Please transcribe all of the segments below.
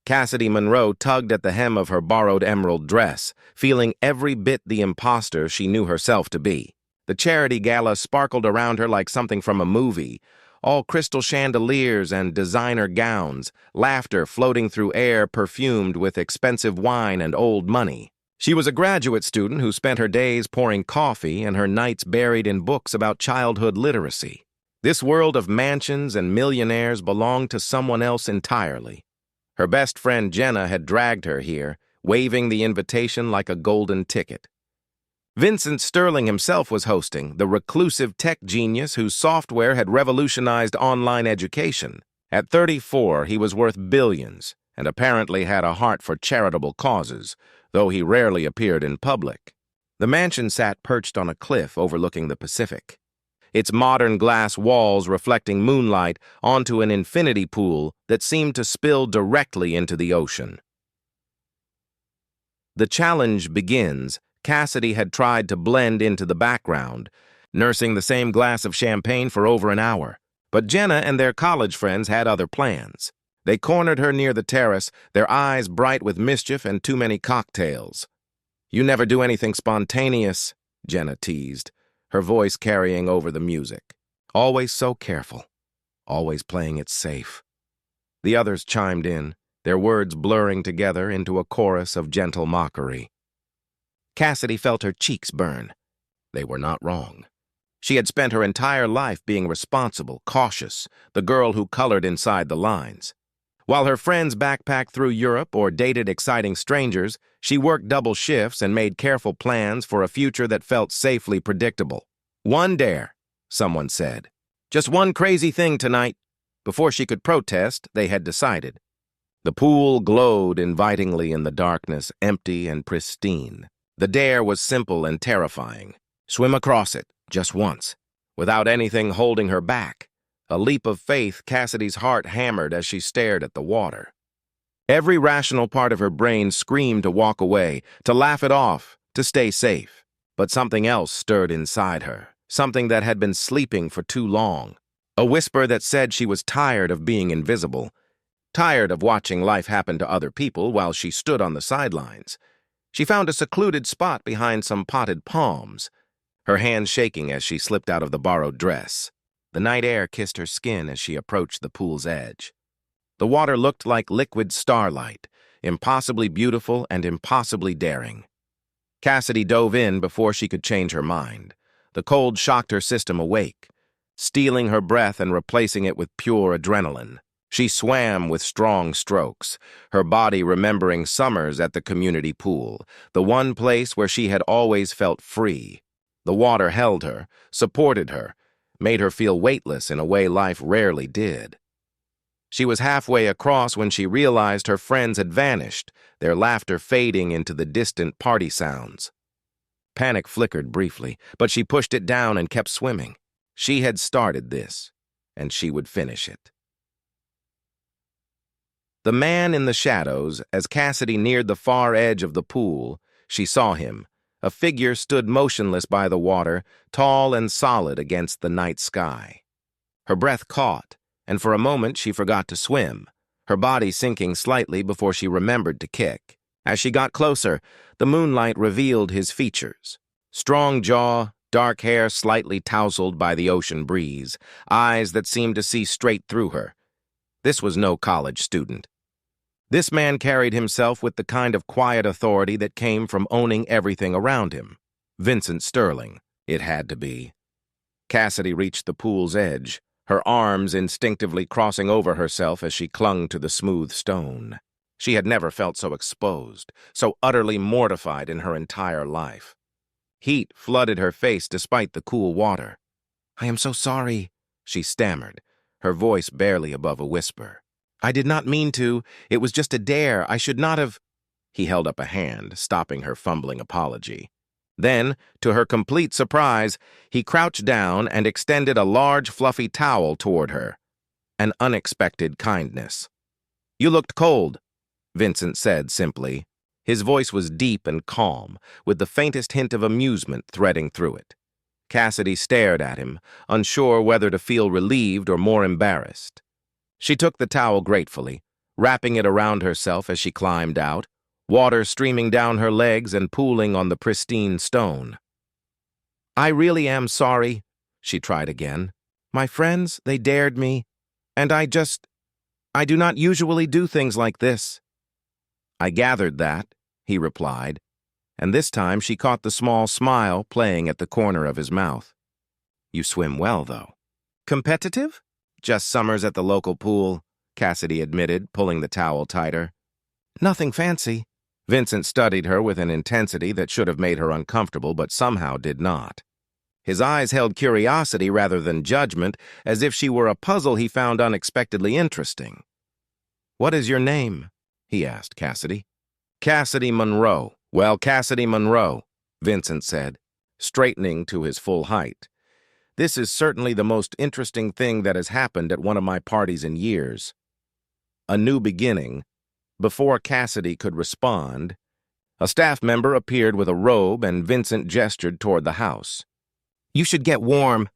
Cassidy Monroe tugged at the hem of her borrowed emerald dress, feeling every bit the imposter she knew herself to be. The charity gala sparkled around her like something from a movie, all crystal chandeliers and designer gowns, laughter floating through air perfumed with expensive wine and old money. She was a graduate student who spent her days pouring coffee and her nights buried in books about childhood literacy. This world of mansions and millionaires belonged to someone else entirely. Her best friend Jenna had dragged her here, waving the invitation like a golden ticket. Vincent Sterling himself was hosting, the reclusive tech genius whose software had revolutionized online education. At 34, he was worth billions and apparently had a heart for charitable causes, though he rarely appeared in public. The mansion sat perched on a cliff overlooking the Pacific, its modern glass walls reflecting moonlight onto an infinity pool that seemed to spill directly into the ocean. The challenge begins. Cassidy had tried to blend into the background, nursing the same glass of champagne for over an hour. But Jenna and their college friends had other plans. They cornered her near the terrace, their eyes bright with mischief and too many cocktails. "You never do anything spontaneous," Jenna teased, her voice carrying over the music. "Always so careful, always playing it safe." The others chimed in, their words blurring together into a chorus of gentle mockery. Cassidy felt her cheeks burn. They were not wrong. She had spent her entire life being responsible, cautious, the girl who colored inside the lines. While her friends backpacked through Europe or dated exciting strangers, she worked double shifts and made careful plans for a future that felt safely predictable. "One dare," someone said. "Just one crazy thing tonight." Before she could protest, they had decided. The pool glowed invitingly in the darkness, empty and pristine. The dare was simple and terrifying. Swim across it, just once, without anything holding her back. A leap of faith, Cassidy's heart hammered as she stared at the water. Every rational part of her brain screamed to walk away, to laugh it off, to stay safe. But something else stirred inside her, something that had been sleeping for too long. A whisper that said she was tired of being invisible, tired of watching life happen to other people while she stood on the sidelines. She found a secluded spot behind some potted palms, her hands shaking as she slipped out of the borrowed dress. The night air kissed her skin as she approached the pool's edge. The water looked like liquid starlight, impossibly beautiful and impossibly daring. Cassidy dove in before she could change her mind. The cold shocked her system awake, stealing her breath and replacing it with pure adrenaline. She swam with strong strokes, her body remembering summers at the community pool, the one place where she had always felt free. The water held her, supported her, made her feel weightless in a way life rarely did. She was halfway across when she realized her friends had vanished, their laughter fading into the distant party sounds. Panic flickered briefly, but she pushed it down and kept swimming. She had started this, and she would finish it. The man in the shadows, as Cassidy neared the far edge of the pool, she saw him. A figure stood motionless by the water, tall and solid against the night sky. Her breath caught, and for a moment she forgot to swim, her body sinking slightly before she remembered to kick. As she got closer, the moonlight revealed his features. Strong jaw, dark hair slightly tousled by the ocean breeze, eyes that seemed to see straight through her. This was no college student. This man carried himself with the kind of quiet authority that came from owning everything around him. Vincent Sterling, it had to be. Cassidy reached the pool's edge, her arms instinctively crossing over herself as she clung to the smooth stone. She had never felt so exposed, so utterly mortified in her entire life. Heat flooded her face despite the cool water. "I am so sorry," she stammered, her voice barely above a whisper. "I did not mean to. It was just a dare. I should not have—" He held up a hand, stopping her fumbling apology. Then, to her complete surprise, he crouched down and extended a large, fluffy towel toward her. An unexpected kindness. "You looked cold," Vincent said simply. His voice was deep and calm, with the faintest hint of amusement threading through it. Cassidy stared at him, unsure whether to feel relieved or more embarrassed. She took the towel gratefully, wrapping it around herself as she climbed out, water streaming down her legs and pooling on the pristine stone. "I really am sorry," she tried again. "My friends, they dared me, and I do not usually do things like this." "I gathered that," he replied, and this time she caught the small smile playing at the corner of his mouth. "You swim well, though." "Competitive?" "Just summers at the local pool," Cassidy admitted, pulling the towel tighter. "Nothing fancy." Vincent studied her with an intensity that should have made her uncomfortable, but somehow did not. His eyes held curiosity rather than judgment, as if she were a puzzle he found unexpectedly interesting. "What is your name?" he asked Cassidy. "Cassidy Monroe." "Well, Cassidy Monroe," Vincent said, straightening to his full height. "This is certainly the most interesting thing that has happened at one of my parties in years." A new beginning. Before Cassidy could respond, a staff member appeared with a robe and Vincent gestured toward the house. "You should get warm.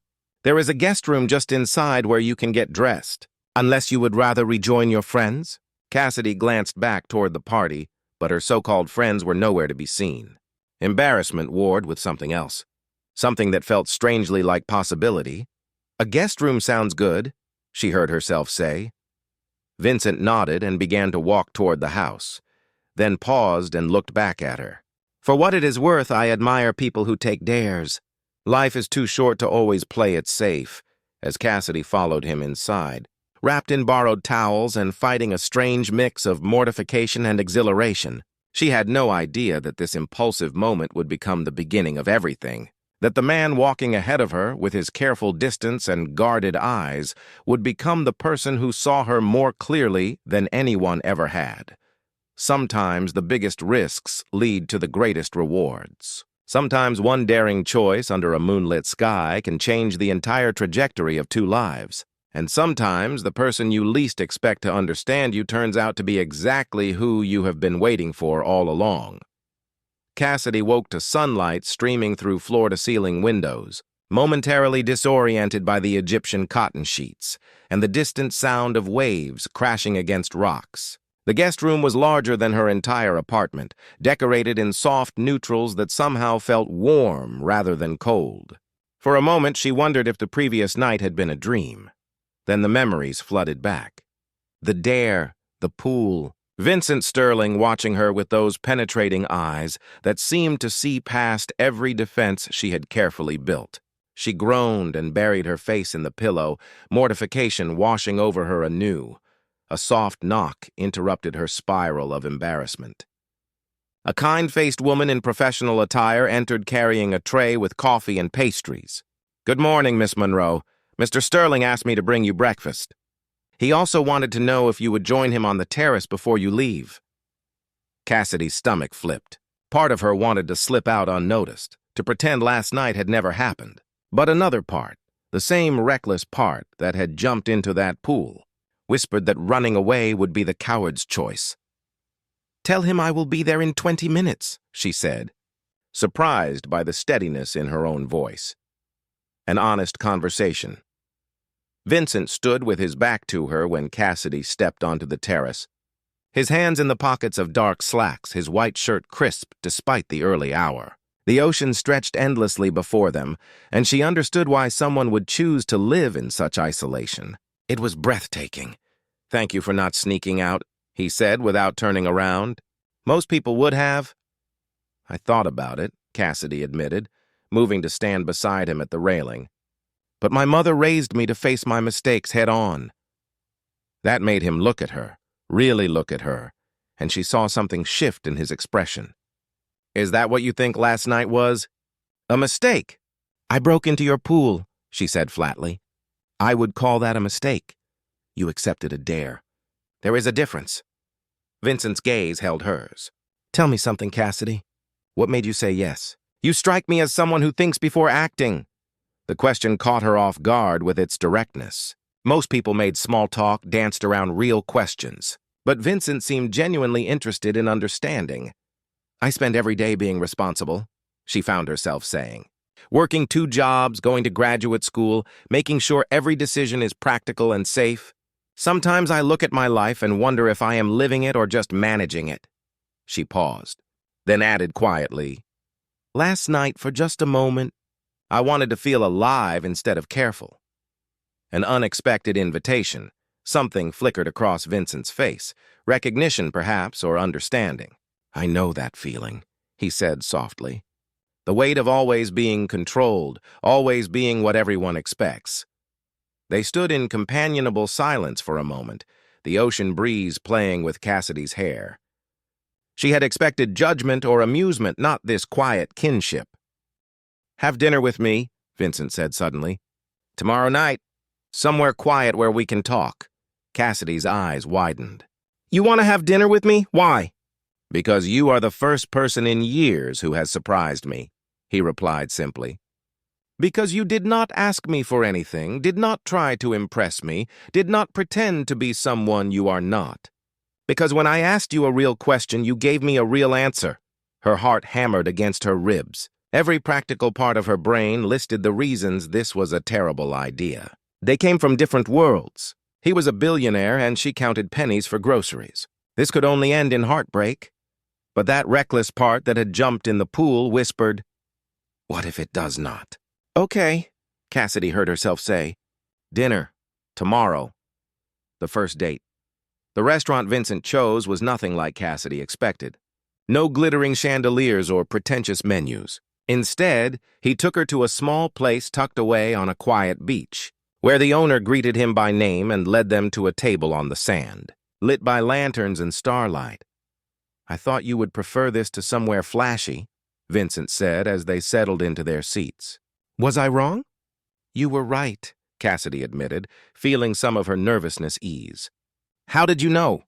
There is a guest room just inside where you can get dressed. Unless you would rather rejoin your friends?" Cassidy glanced back toward the party, but her so-called friends were nowhere to be seen. Embarrassment warred with something else. Something that felt strangely like possibility. "A guest room sounds good," she heard herself say. Vincent nodded and began to walk toward the house, then paused and looked back at her. "For what it is worth, I admire people who take dares. Life is too short to always play it safe," as Cassidy followed him inside, wrapped in borrowed towels and fighting a strange mix of mortification and exhilaration. She had no idea that this impulsive moment would become the beginning of everything, that the man walking ahead of her, with his careful distance and guarded eyes, would become the person who saw her more clearly than anyone ever had. Sometimes the biggest risks lead to the greatest rewards. Sometimes one daring choice under a moonlit sky can change the entire trajectory of two lives. And sometimes the person you least expect to understand you turns out to be exactly who you have been waiting for all along. Cassidy woke to sunlight streaming through floor-to-ceiling windows, momentarily disoriented by the Egyptian cotton sheets and the distant sound of waves crashing against rocks. The guest room was larger than her entire apartment, decorated in soft neutrals that somehow felt warm rather than cold. For a moment, she wondered if the previous night had been a dream. Then the memories flooded back. The dare, the pool, Vincent Sterling watching her with those penetrating eyes that seemed to see past every defense she had carefully built. She groaned and buried her face in the pillow, mortification washing over her anew. A soft knock interrupted her spiral of embarrassment. A kind-faced woman in professional attire entered carrying a tray with coffee and pastries. "Good morning, Miss Monroe. Mr. Sterling asked me to bring you breakfast. He also wanted to know if you would join him on the terrace before you leave." Cassidy's stomach flipped. Part of her wanted to slip out unnoticed, to pretend last night had never happened. But another part, the same reckless part that had jumped into that pool, whispered that running away would be the coward's choice. "Tell him I will be there in 20 minutes, she said, surprised by the steadiness in her own voice. An honest conversation. Vincent stood with his back to her when Cassidy stepped onto the terrace, his hands in the pockets of dark slacks, his white shirt crisp despite the early hour. The ocean stretched endlessly before them, and she understood why someone would choose to live in such isolation. It was breathtaking. "Thank you for not sneaking out," he said without turning around. "Most people would have." "I thought about it," Cassidy admitted, moving to stand beside him at the railing. "But my mother raised me to face my mistakes head on." That made him look at her, really look at her, and she saw something shift in his expression. "Is that what you think last night was? A mistake?" "I broke into your pool," she said flatly. "I would call that a mistake. You accepted a dare. There is a difference." Vincent's gaze held hers. "Tell me something, Cassidy. What made you say yes?" "You strike me as someone who thinks before acting." The question caught her off guard with its directness. Most people made small talk, danced around real questions. But Vincent seemed genuinely interested in understanding. "I spend every day being responsible," she found herself saying. "Working 2 jobs, going to graduate school, making sure every decision is practical and safe. Sometimes I look at my life and wonder if I am living it or just managing it." She paused, then added quietly, "Last night, for just a moment, I wanted to feel alive instead of careful." An unexpected invitation. Something flickered across Vincent's face. Recognition, perhaps, or understanding. "I know that feeling," he said softly. "The weight of always being controlled, always being what everyone expects." They stood in companionable silence for a moment, the ocean breeze playing with Cassidy's hair. She had expected judgment or amusement, not this quiet kinship. "Have dinner with me," Vincent said suddenly. "Tomorrow night. Somewhere quiet where we can talk." Cassidy's eyes widened. "You want to have dinner with me? Why?" "Because you are the first person in years who has surprised me," he replied simply. "Because you did not ask me for anything, did not try to impress me, did not pretend to be someone you are not. Because when I asked you a real question, you gave me a real answer." Her heart hammered against her ribs. Every practical part of her brain listed the reasons this was a terrible idea. They came from different worlds. He was a billionaire and she counted pennies for groceries. This could only end in heartbreak. But that reckless part that had jumped in the pool whispered, "What if it does not?" "Okay," Cassidy heard herself say. "Dinner. Tomorrow." The first date. The restaurant Vincent chose was nothing like Cassidy expected. No glittering chandeliers or pretentious menus. Instead, he took her to a small place tucked away on a quiet beach, where the owner greeted him by name and led them to a table on the sand, lit by lanterns and starlight. "I thought you would prefer this to somewhere flashy," Vincent said as they settled into their seats. "Was I wrong?" "You were right," Cassidy admitted, feeling some of her nervousness ease. "How did you know?"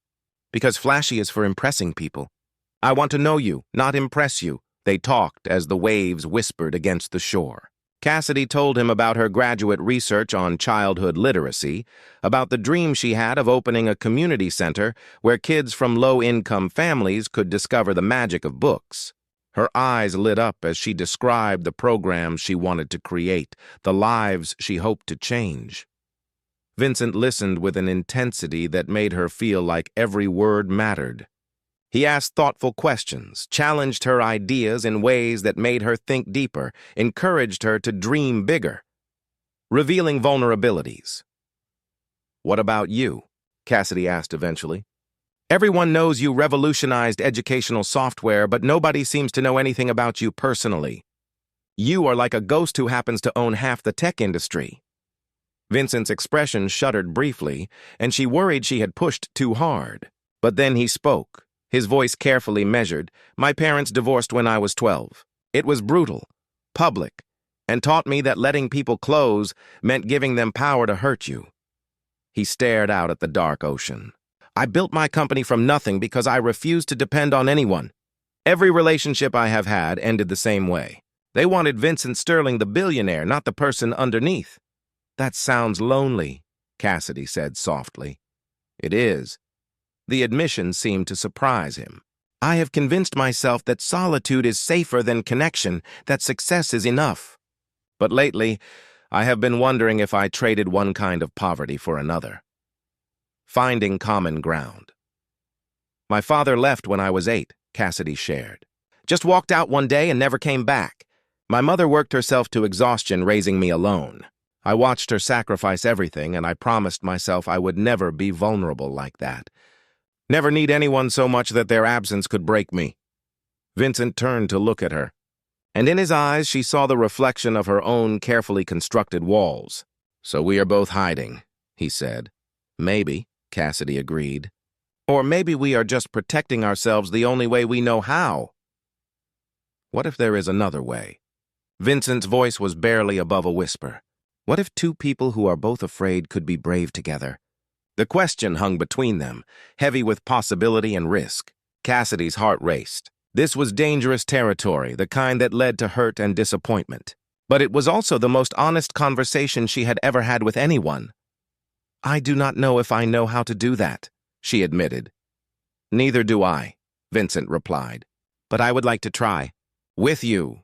"Because flashy is for impressing people. I want to know you, not impress you." They talked as the waves whispered against the shore. Cassidy told him about her graduate research on childhood literacy, about the dream she had of opening a community center where kids from low-income families could discover the magic of books. Her eyes lit up as she described the programs she wanted to create, the lives she hoped to change. Vincent listened with an intensity that made her feel like every word mattered. He asked thoughtful questions, challenged her ideas in ways that made her think deeper, encouraged her to dream bigger, revealing vulnerabilities. "What about you?" Cassidy asked eventually. "Everyone knows you revolutionized educational software, but nobody seems to know anything about you personally. You are like a ghost who happens to own half the tech industry." Vincent's expression shuddered briefly, and she worried she had pushed too hard. But then he spoke, his voice carefully measured. "My parents divorced when I was 12. It was brutal, public, and taught me that letting people close meant giving them power to hurt you." He stared out at the dark ocean. "I built my company from nothing because I refused to depend on anyone. Every relationship I have had ended the same way. They wanted Vincent Sterling the billionaire, not the person underneath." "That sounds lonely," Cassidy said softly. "It is." The admission seemed to surprise him. "I have convinced myself that solitude is safer than connection, that success is enough. But lately, I have been wondering if I traded one kind of poverty for another." Finding common ground. "My father left when I was 8, Cassidy shared. "Just walked out one day and never came back. My mother worked herself to exhaustion raising me alone. I watched her sacrifice everything, and I promised myself I would never be vulnerable like that. Never need anyone so much that their absence could break me." Vincent turned to look at her, and in his eyes she saw the reflection of her own carefully constructed walls. "So we are both hiding," he said. "Maybe," Cassidy agreed. "Or maybe we are just protecting ourselves the only way we know how." "What if there is another way?" Vincent's voice was barely above a whisper. "What if two people who are both afraid could be brave together?" The question hung between them, heavy with possibility and risk. Cassidy's heart raced. This was dangerous territory, the kind that led to hurt and disappointment. But it was also the most honest conversation she had ever had with anyone. "I do not know if I know how to do that," she admitted. "Neither do I," Vincent replied. "But I would like to try. With you."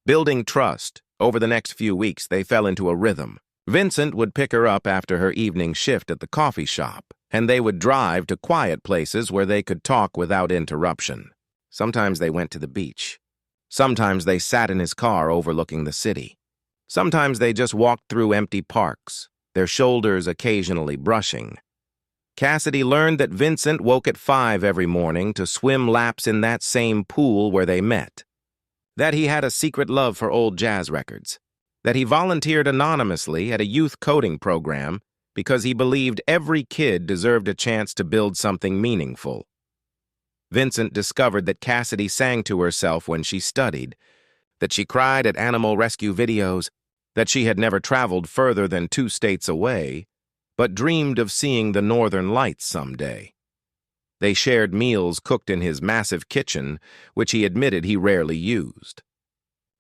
Building trust, over the next few weeks they fell into a rhythm. Vincent would pick her up after her evening shift at the coffee shop, and they would drive to quiet places where they could talk without interruption. Sometimes they went to the beach. Sometimes they sat in his car overlooking the city. Sometimes they just walked through empty parks, their shoulders occasionally brushing. Cassidy learned that Vincent woke at 5 every morning to swim laps in that same pool where they met. That he had a secret love for old jazz records. That he volunteered anonymously at a youth coding program because he believed every kid deserved a chance to build something meaningful. Vincent discovered that Cassidy sang to herself when she studied, that she cried at animal rescue videos, that she had never traveled further than 2 states away, but dreamed of seeing the northern lights someday. They shared meals cooked in his massive kitchen, which he admitted he rarely used.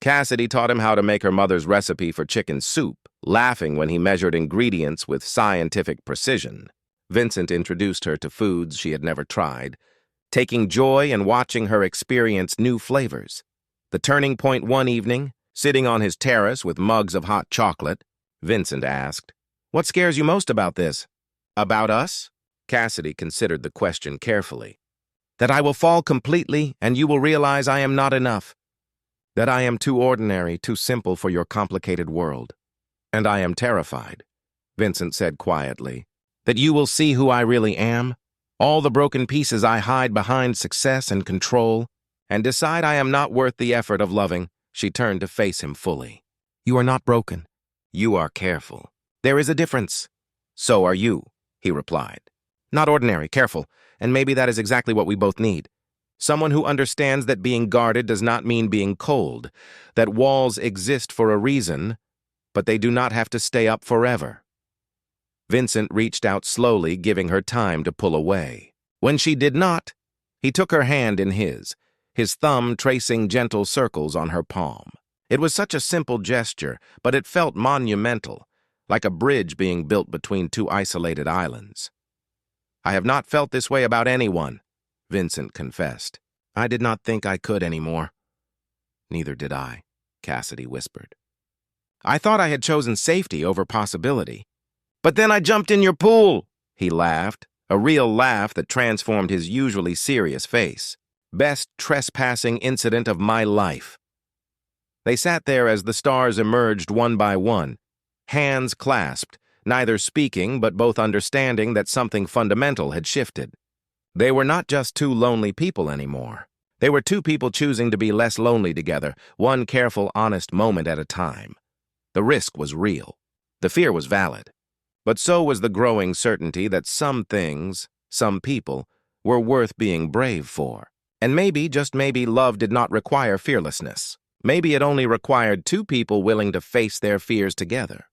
Cassidy taught him how to make her mother's recipe for chicken soup, laughing when he measured ingredients with scientific precision. Vincent introduced her to foods she had never tried, taking joy in watching her experience new flavors. The turning point one evening, sitting on his terrace with mugs of hot chocolate, Vincent asked, "What scares you most about this?" "About us?" Cassidy considered the question carefully. "That I will fall completely and you will realize I am not enough. That I am too ordinary, too simple for your complicated world. And I am terrified," Vincent said quietly, "that you will see who I really am, all the broken pieces I hide behind success and control, and decide I am not worth the effort of loving." She turned to face him fully. "You are not broken. You are careful. There is a difference." "So are you," he replied. "Not ordinary, careful, and maybe that is exactly what we both need. Someone who understands that being guarded does not mean being cold, that walls exist for a reason, but they do not have to stay up forever." Vincent reached out slowly, giving her time to pull away. When she did not, he took her hand in his thumb tracing gentle circles on her palm. It was such a simple gesture, but it felt monumental, like a bridge being built between 2 isolated islands. "I have not felt this way about anyone," Vincent confessed. "I did not think I could anymore." "Neither did I," Cassidy whispered. "I thought I had chosen safety over possibility. But then I jumped in your pool," he laughed, a real laugh that transformed his usually serious face. "Best trespassing incident of my life." They sat there as the stars emerged one by one, hands clasped, neither speaking but both understanding that something fundamental had shifted. They were not just 2 lonely people anymore. They were 2 people choosing to be less lonely together, one careful, honest moment at a time. The risk was real. The fear was valid. But so was the growing certainty that some things, some people, were worth being brave for. And maybe, just maybe, love did not require fearlessness. Maybe it only required 2 people willing to face their fears together.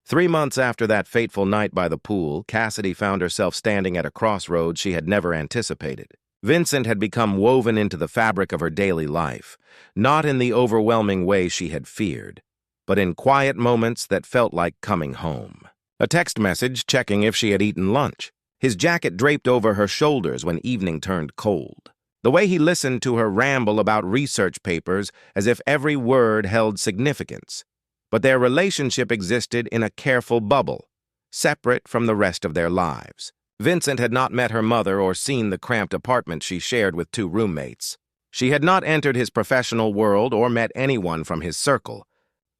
3 months after that fateful night by the pool, Cassidy found herself standing at a crossroads she had never anticipated. Vincent had become woven into the fabric of her daily life, not in the overwhelming way she had feared, but in quiet moments that felt like coming home. A text message checking if she had eaten lunch. His jacket draped over her shoulders when evening turned cold. The way he listened to her ramble about research papers as if every word held significance. But their relationship existed in a careful bubble, separate from the rest of their lives. Vincent had not met her mother or seen the cramped apartment she shared with 2 roommates. She had not entered his professional world or met anyone from his circle.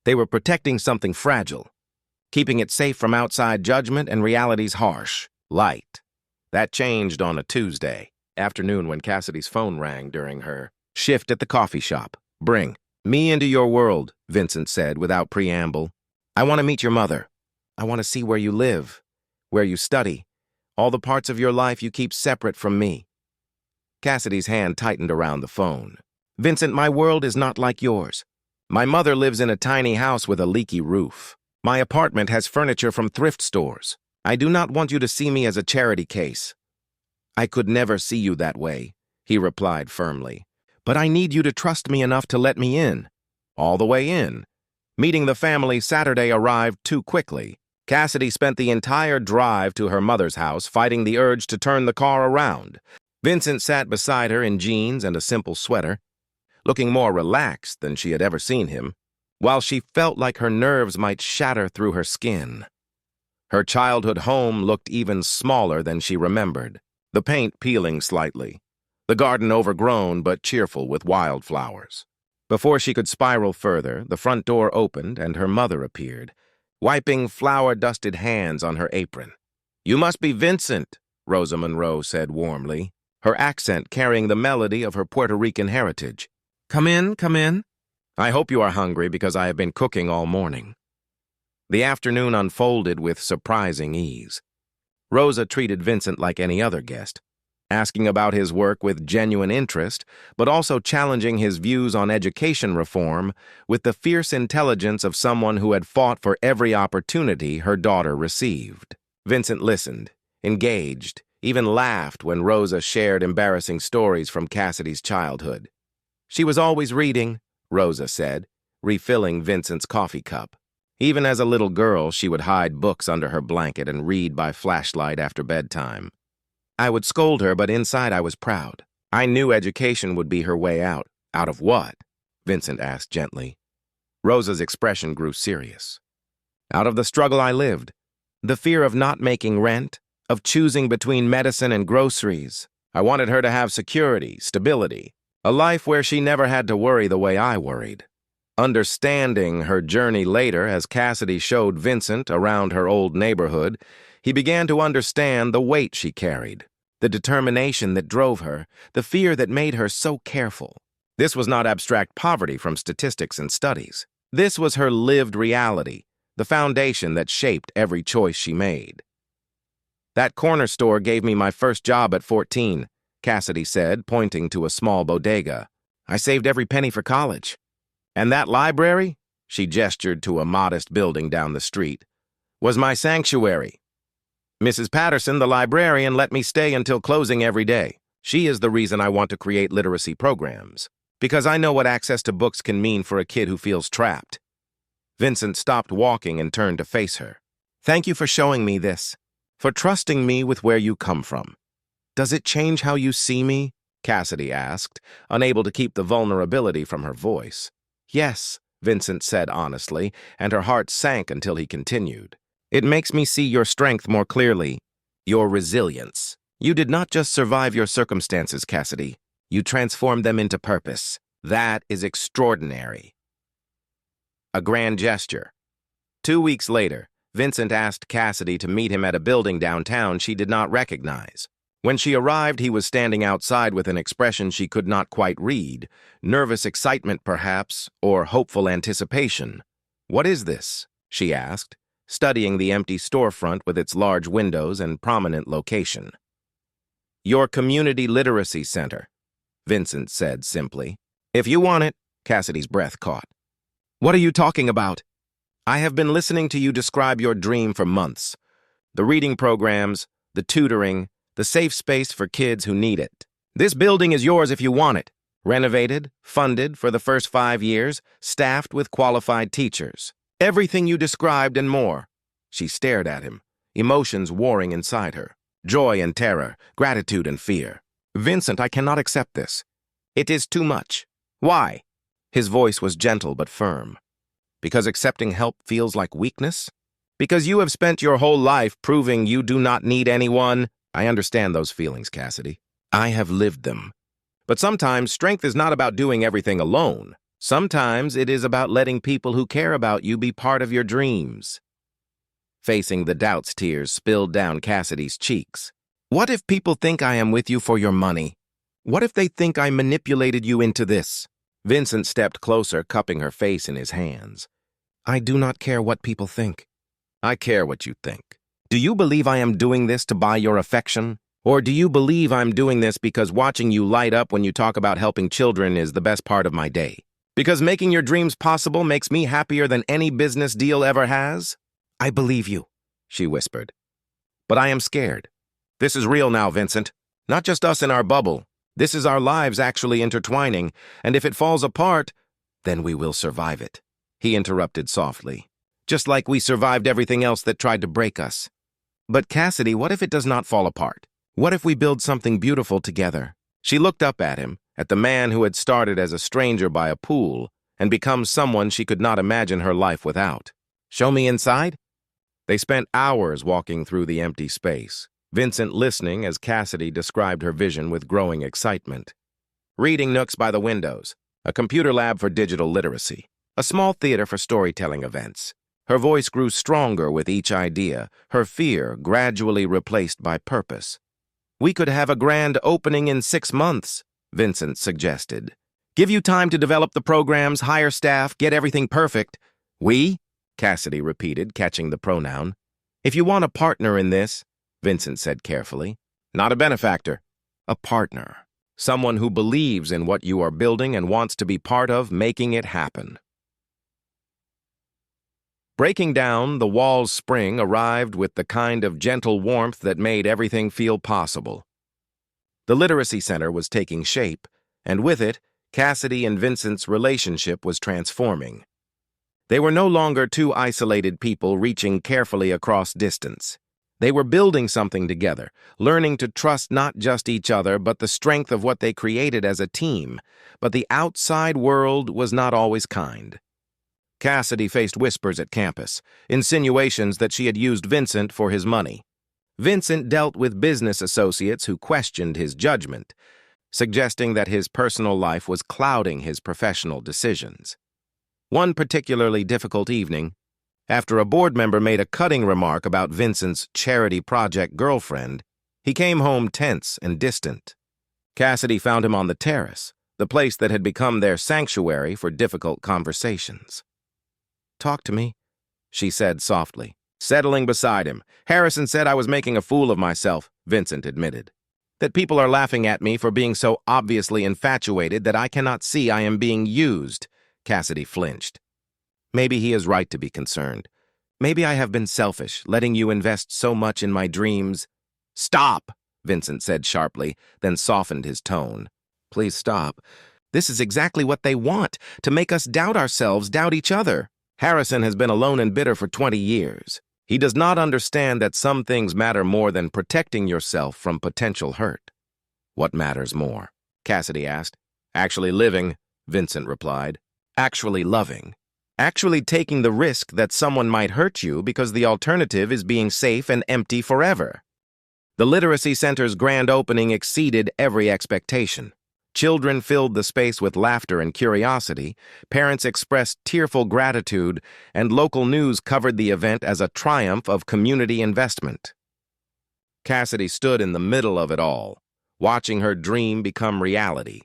They were protecting something fragile, keeping it safe from outside judgment and reality's harsh light. That changed on a Tuesday afternoon when Cassidy's phone rang during her shift at the coffee shop. "Bring me into your world," Vincent said without preamble. "I want to meet your mother. I want to see where you live, where you study, all the parts of your life you keep separate from me." Cassidy's hand tightened around the phone. "Vincent, my world is not like yours. My mother lives in a tiny house with a leaky roof. My apartment has furniture from thrift stores. I do not want you to see me as a charity case." "I could never see you that way," he replied firmly. "But I need you to trust me enough to let me in." All the way in. Meeting the family Saturday arrived too quickly. Cassidy spent the entire drive to her mother's house fighting the urge to turn the car around. Vincent sat beside her in jeans and a simple sweater, looking more relaxed than she had ever seen him. while she felt like her nerves might shatter through her skin. Her childhood home looked even smaller than she remembered, the paint peeling slightly, the garden overgrown but cheerful with wildflowers. Before she could spiral further, the front door opened and her mother appeared, wiping flour-dusted hands on her apron. "You must be Vincent," Rosa Monroe said warmly, her accent carrying the melody of her Puerto Rican heritage. Come in, come in. I hope you are hungry because I have been cooking all morning." The afternoon unfolded with surprising ease. Rosa treated Vincent like any other guest, asking about his work with genuine interest, but also challenging his views on education reform with the fierce intelligence of someone who had fought for every opportunity her daughter received. Vincent listened, engaged, even laughed when Rosa shared embarrassing stories from Cassidy's childhood. She was always reading, Rosa said, refilling Vincent's coffee cup. Even as a little girl, she would hide books under her blanket and read by flashlight after bedtime. I would scold her, but inside I was proud. I knew education would be her way out. Out of what? Vincent asked gently. Rosa's expression grew serious. Out of the struggle I lived. The fear of not making rent, of choosing between medicine and groceries. I wanted her to have security, stability, a life where she never had to worry the way I worried. Understanding her journey later as Cassidy showed Vincent around her old neighborhood, he began to understand the weight she carried, the determination that drove her, the fear that made her so careful. This was not abstract poverty from statistics and studies. This was her lived reality, the foundation that shaped every choice she made. That corner store gave me my first job at 14, Cassidy said, pointing to a small bodega. I saved every penny for college. And that library, she gestured to a modest building down the street, was my sanctuary. Mrs. Patterson, the librarian, let me stay until closing every day. She is the reason I want to create literacy programs, because I know what access to books can mean for a kid who feels trapped. Vincent stopped walking and turned to face her. Thank you for showing me this, for trusting me with where you come from. Does it change how you see me? Cassidy asked, unable to keep the vulnerability from her voice. Yes, Vincent said honestly, and her heart sank until he continued. It makes me see your strength more clearly, your resilience. You did not just survive your circumstances, Cassidy. You transformed them into purpose. That is extraordinary. A grand gesture. 2 weeks later, Vincent asked Cassidy to meet him at a building downtown she did not recognize. When she arrived, he was standing outside with an expression she could not quite read, nervous excitement perhaps, or hopeful anticipation. What is this? She asked, studying the empty storefront with its large windows and prominent location. Your community literacy center, Vincent said simply. If you want it, Cassidy's breath caught. What are you talking about? I have been listening to you describe your dream for months. The reading programs, the tutoring, the safe space for kids who need it. This building is yours if you want it. Renovated, funded for the first 5 years, staffed with qualified teachers. Everything you described and more. She stared at him, emotions warring inside her. Joy and terror, gratitude and fear. Vincent, I cannot accept this. It is too much. Why? His voice was gentle but firm. Because accepting help feels like weakness? Because you have spent your whole life proving you do not need anyone? I understand those feelings, Cassidy. I have lived them. But sometimes strength is not about doing everything alone. Sometimes it is about letting people who care about you be part of your dreams. Facing the doubts, tears spilled down Cassidy's cheeks. What if people think I am with you for your money? What if they think I manipulated you into this? Vincent stepped closer, cupping her face in his hands. I do not care what people think. I care what you think. Do you believe I am doing this to buy your affection? Or do you believe I'm doing this because watching you light up when you talk about helping children is the best part of my day? Because making your dreams possible makes me happier than any business deal ever has? I believe you, she whispered. But I am scared. This is real now, Vincent. Not just us in our bubble. This is our lives actually intertwining, and if it falls apart, then we will survive it. He interrupted softly. Just like we survived everything else that tried to break us. But Cassidy, what if it does not fall apart? What if we build something beautiful together? She looked up at him, at the man who had started as a stranger by a pool, and become someone she could not imagine her life without. Show me inside? They spent hours walking through the empty space, Vincent listening as Cassidy described her vision with growing excitement. Reading nooks by the windows, a computer lab for digital literacy, a small theater for storytelling events. Her voice grew stronger with each idea, her fear gradually replaced by purpose. We could have a grand opening in 6 months, Vincent suggested. Give you time to develop the programs, hire staff, get everything perfect. We? Cassidy repeated, catching the pronoun. If you want a partner in this, Vincent said carefully. Not a benefactor. A partner. Someone who believes in what you are building and wants to be part of making it happen. Breaking down, the wall's spring arrived with the kind of gentle warmth that made everything feel possible. The literacy center was taking shape, and with it, Cassidy and Vincent's relationship was transforming. They were no longer two isolated people reaching carefully across distance. They were building something together, learning to trust not just each other but the strength of what they created as a team. But the outside world was not always kind. Cassidy faced whispers at campus, insinuations that she had used Vincent for his money. Vincent dealt with business associates who questioned his judgment, suggesting that his personal life was clouding his professional decisions. One particularly difficult evening, after a board member made a cutting remark about Vincent's charity project girlfriend, he came home tense and distant. Cassidy found him on the terrace, the place that had become their sanctuary for difficult conversations. "Talk to me," she said softly. Settling beside him, "Harrison said I was making a fool of myself," Vincent admitted. "That people are laughing at me for being so obviously infatuated that I cannot see I am being used." Cassidy flinched. Maybe he is right to be concerned. Maybe I have been selfish, letting you invest so much in my dreams. "Stop," Vincent said sharply, then softened his tone. "Please stop. This is exactly what they want, to make us doubt ourselves, doubt each other. Harrison has been alone and bitter for 20 years. He does not understand that some things matter more than protecting yourself from potential hurt." "What matters more?" Cassidy asked. "Actually living," Vincent replied. "Actually loving. Actually taking the risk that someone might hurt you because the alternative is being safe and empty forever." The Literacy Center's grand opening exceeded every expectation. Children filled the space with laughter and curiosity, parents expressed tearful gratitude, and local news covered the event as a triumph of community investment. Cassidy stood in the middle of it all, watching her dream become reality,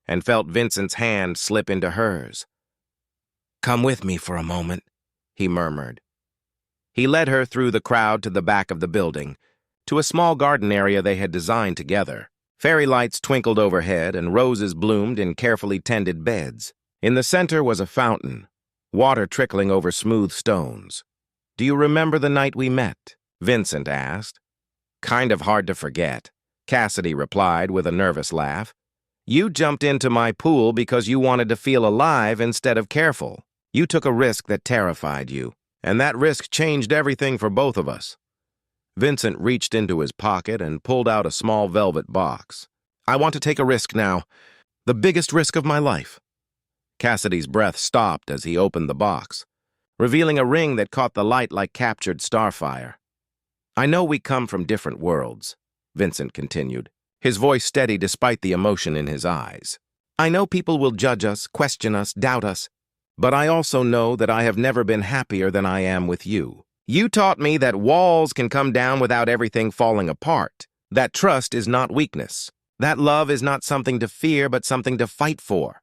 and felt Vincent's hand slip into hers. "Come with me for a moment," he murmured. He led her through the crowd to the back of the building, to a small garden area they had designed together. Fairy lights twinkled overhead and roses bloomed in carefully tended beds. In the center was a fountain, water trickling over smooth stones. "Do you remember the night we met?" Vincent asked. "Kind of hard to forget," Cassidy replied with a nervous laugh. "You jumped into my pool because you wanted to feel alive instead of careful. You took a risk that terrified you, and that risk changed everything for both of us." Vincent reached into his pocket and pulled out a small velvet box. "I want to take a risk now. The biggest risk of my life." Cassidy's breath stopped as he opened the box, revealing a ring that caught the light like captured starfire. "I know we come from different worlds," Vincent continued, his voice steady despite the emotion in his eyes. "I know people will judge us, question us, doubt us, but I also know that I have never been happier than I am with you. You taught me that walls can come down without everything falling apart, that trust is not weakness, that love is not something to fear but something to fight for."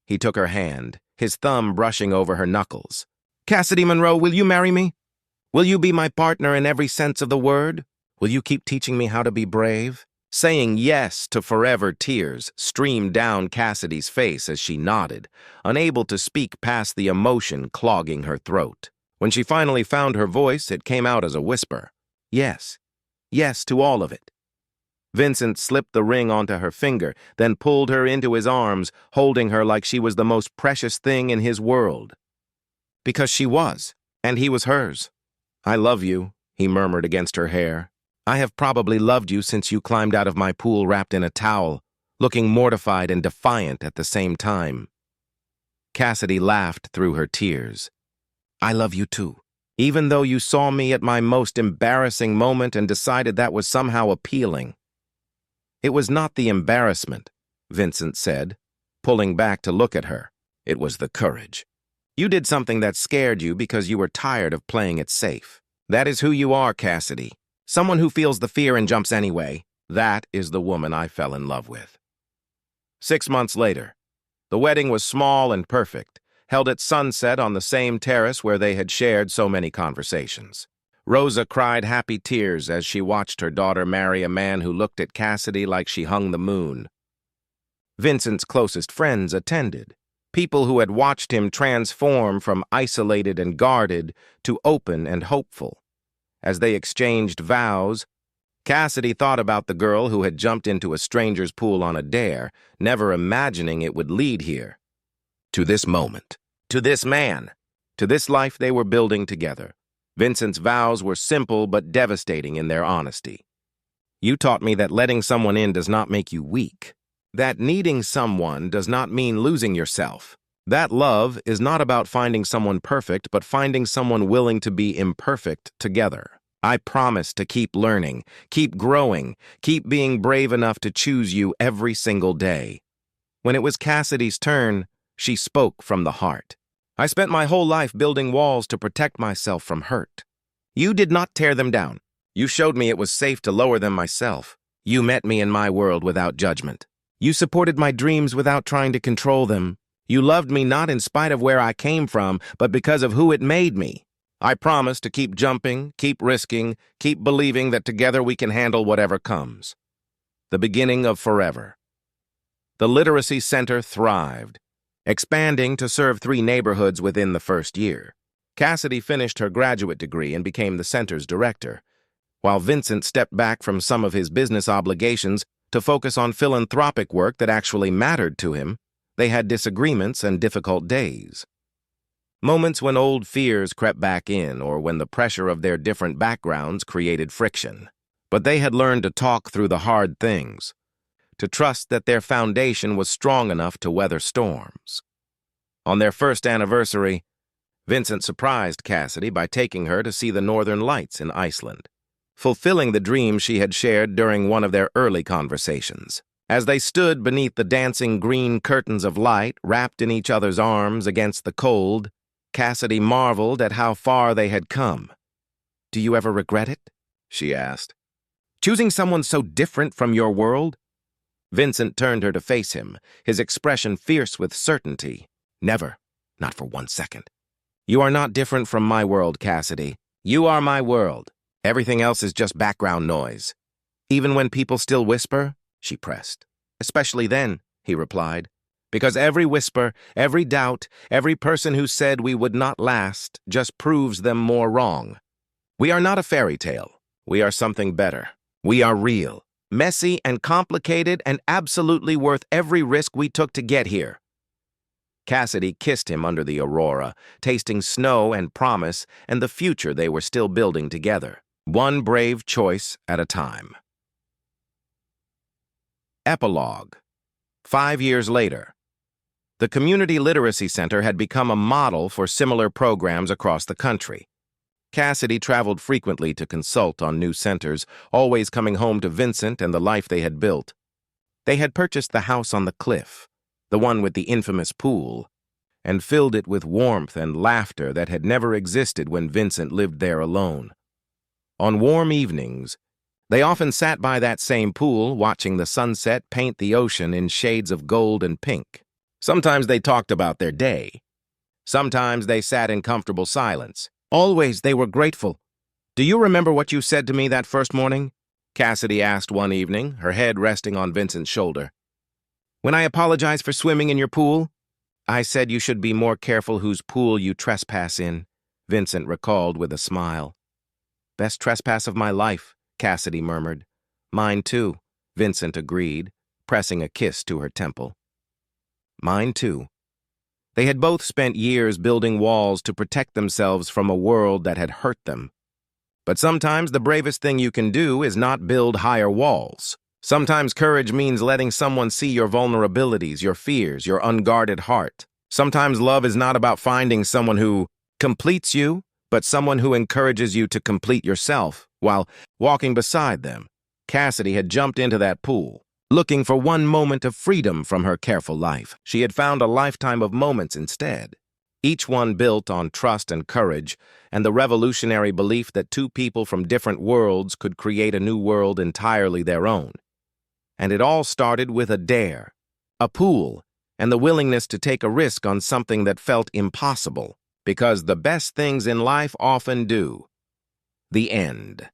He took her hand, his thumb brushing over her knuckles. "Cassidy Monroe, will you marry me? Will you be my partner in every sense of the word? Will you keep teaching me how to be brave?" Saying yes to forever, tears streamed down Cassidy's face as she nodded, unable to speak past the emotion clogging her throat. When she finally found her voice, it came out as a whisper. "Yes. Yes to all of it." Vincent slipped the ring onto her finger, then pulled her into his arms, holding her like she was the most precious thing in his world. Because she was, and he was hers. "I love you," he murmured against her hair. "I have probably loved you since you climbed out of my pool wrapped in a towel, looking mortified and defiant at the same time." Cassidy laughed through her tears. I love you too, even though you saw me at my most embarrassing moment and decided that was somehow appealing. It was not the embarrassment, Vincent said, pulling back to look at her. It was the courage. You did something that scared you because you were tired of playing it safe. That is who you are, Cassidy. Someone who feels the fear and jumps anyway. That is the woman I fell in love with. 6 months later, the wedding was small and perfect, held at sunset on the same terrace where they had shared so many conversations. Rosa cried happy tears as she watched her daughter marry a man who looked at Cassidy like she hung the moon. Vincent's closest friends attended, people who had watched him transform from isolated and guarded to open and hopeful. As they exchanged vows, Cassidy thought about the girl who had jumped into a stranger's pool on a dare, never imagining it would lead here. To this moment, to this man, to this life they were building together. Vincent's vows were simple but devastating in their honesty. You taught me that letting someone in does not make you weak. That needing someone does not mean losing yourself. That love is not about finding someone perfect, but finding someone willing to be imperfect together. I promise to keep learning, keep growing, keep being brave enough to choose you every single day. When it was Cassidy's turn, she spoke from the heart. I spent my whole life building walls to protect myself from hurt. You did not tear them down. You showed me it was safe to lower them myself. You met me in my world without judgment. You supported my dreams without trying to control them. You loved me not in spite of where I came from, but because of who it made me. I promise to keep jumping, keep risking, keep believing that together we can handle whatever comes. The beginning of forever. The Literacy Center thrived, expanding to serve 3 neighborhoods within the first year. Cassidy finished her graduate degree and became the center's director, while Vincent stepped back from some of his business obligations to focus on philanthropic work that actually mattered to him. They had disagreements and difficult days. Moments when old fears crept back in or when the pressure of their different backgrounds created friction. But they had learned to talk through the hard things, to trust that their foundation was strong enough to weather storms. On their first anniversary, Vincent surprised Cassidy by taking her to see the Northern Lights in Iceland, fulfilling the dream she had shared during one of their early conversations. As they stood beneath the dancing green curtains of light, wrapped in each other's arms against the cold, Cassidy marveled at how far they had come. Do you ever regret it? She asked. Choosing someone so different from your world? Vincent turned her to face him, his expression fierce with certainty. Never. Not for 1 second. You are not different from my world, Cassidy. You are my world. Everything else is just background noise. Even when people still whisper, she pressed. Especially then, he replied. Because every whisper, every doubt, every person who said we would not last just proves them more wrong. We are not a fairy tale. We are something better. We are real, messy and complicated and absolutely worth every risk we took to get here. Cassidy kissed him under the aurora, tasting snow and promise and the future they were still building together, one brave choice at a time. Epilogue. 5 years later. The Community Literacy Center had become a model for similar programs across the country. Cassidy traveled frequently to consult on new centers, always coming home to Vincent and the life they had built. They had purchased the house on the cliff, the one with the infamous pool, and filled it with warmth and laughter that had never existed when Vincent lived there alone. On warm evenings, they often sat by that same pool, watching the sunset paint the ocean in shades of gold and pink. Sometimes they talked about their day. Sometimes they sat in comfortable silence. Always they were grateful. Do you remember what you said to me that first morning? Cassidy asked one evening, her head resting on Vincent's shoulder. When I apologized for swimming in your pool, I said you should be more careful whose pool you trespass in, Vincent recalled with a smile. Best trespass of my life, Cassidy murmured. Mine too, Vincent agreed, pressing a kiss to her temple. Mine too. They had both spent years building walls to protect themselves from a world that had hurt them. But sometimes the bravest thing you can do is not build higher walls. Sometimes courage means letting someone see your vulnerabilities, your fears, your unguarded heart. Sometimes love is not about finding someone who completes you, but someone who encourages you to complete yourself. While walking beside them, Cassidy had jumped into that pool, looking for one moment of freedom from her careful life. She had found a lifetime of moments instead, each one built on trust and courage, and the revolutionary belief that two people from different worlds could create a new world entirely their own. And it all started with a dare, a pool, and the willingness to take a risk on something that felt impossible, because the best things in life often do. The end.